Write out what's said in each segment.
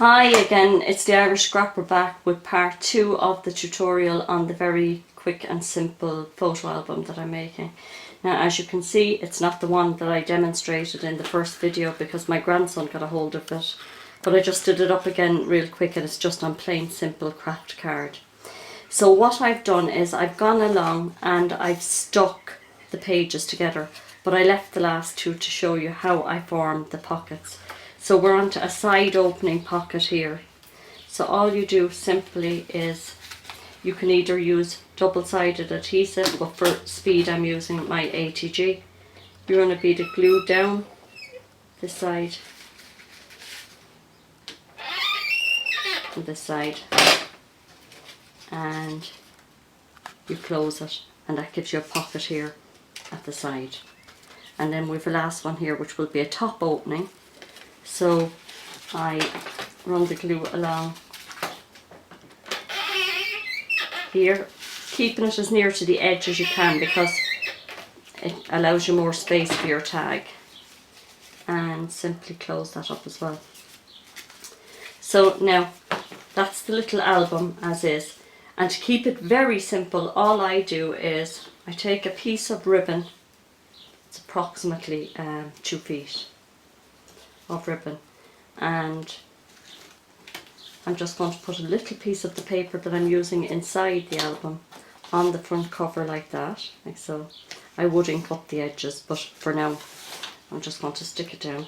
Hi again, it's the Irish Scrapper back with part 2 of the tutorial on the very quick and simple photo album that I'm making. Now as you can see, it's not the one that I demonstrated in the first video because my grandson got a hold of it, but I just did it up again real quick and it's just on plain simple craft card. So what I've done is I've gone along and I've stuck the pages together, but I left the last two to show you how I formed the pockets. So we're onto a side opening pocket here. So all you do simply is, you can either use double-sided adhesive, but for speed I'm using my ATG. You're going to bead it glued down this side and this side, and you close it, and that gives you a pocket here at the side. And then we have the last one here, which will be a top opening. So I run the glue along here, keeping it as near to the edge as you can because it allows you more space for your tag, and simply close that up as well. So now that's the little album as is, and to keep it very simple, all I do is I take a piece of ribbon. It's approximately 2 feet of ribbon, and I'm just going to put a little piece of the paper that I'm using inside the album on the front cover like that, like so. I would ink up the edges, but for now I'm just going to stick it down.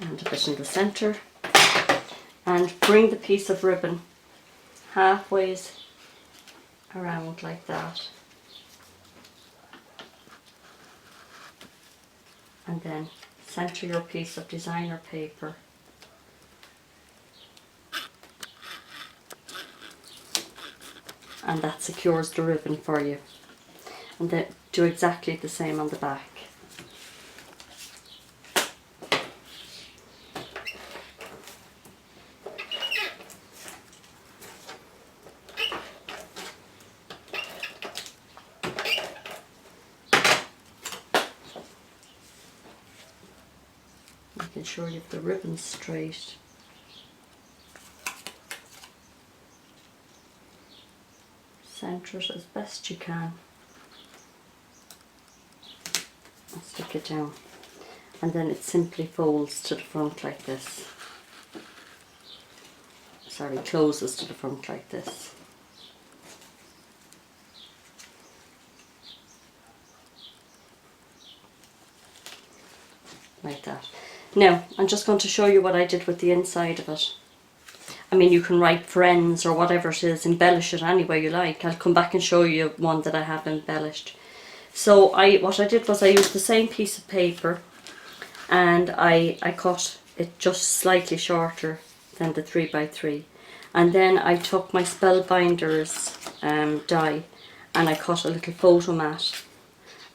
And a bit in the centre, and bring the piece of ribbon halfway around like that, and then centre your piece of designer paper and that secures the ribbon for you, and then do exactly the same on the back. Making sure you have the ribbon straight. Centre it as best you can and stick it down, and then it simply folds to the front like this. Sorry, closes to the front like this. Like that. Now I'm just going to show you what I did with the inside of it. I mean, you can write friends or whatever it is, embellish it any way you like. I'll come back and show you one that I have embellished. So what I did was I used the same piece of paper, and I cut it just slightly shorter than the 3x3, and then I took my Spellbinders die and I cut a little photo mat,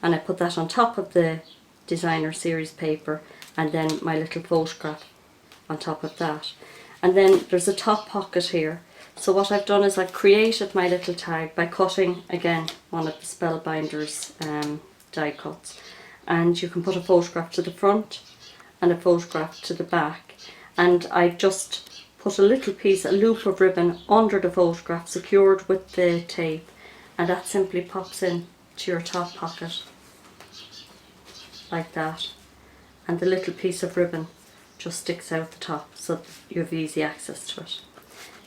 and I put that on top of the designer series paper, and then my little photograph on top of that. And then there's a top pocket here. So what I've done is I've created my little tag by cutting again one of the Spellbinders die cuts, and you can put a photograph to the front and a photograph to the back, and I've just put a little piece, a loop of ribbon under the photograph secured with the tape, and that simply pops in to your top pocket like that, and the little piece of ribbon just sticks out the top so you have easy access to it.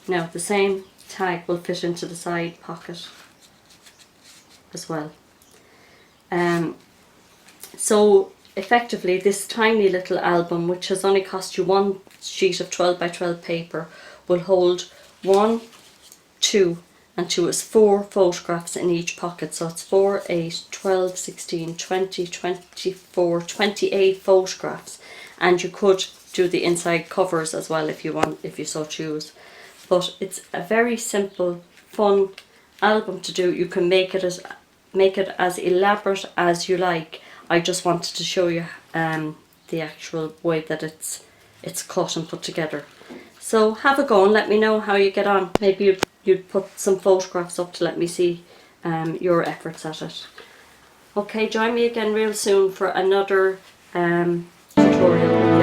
Now the same tag will fit into the side pocket as well. So effectively this tiny little album, which has only cost you one sheet of 12x12 paper, will hold 1, 2 and 2 is 4 photographs in each pocket. So it's 4, 8, 12, 16, 20, 24, 28 photographs, and you could do the inside covers as well if you want, if you so choose. But it's a very simple, fun album to do. You can make it as elaborate as you like. I just wanted to show you the actual way that it's cut and put together. So have a go and let me know how you get on. Maybe you you'd put some photographs up to let me see your efforts at it. Okay, join me again real soon for another tutorial.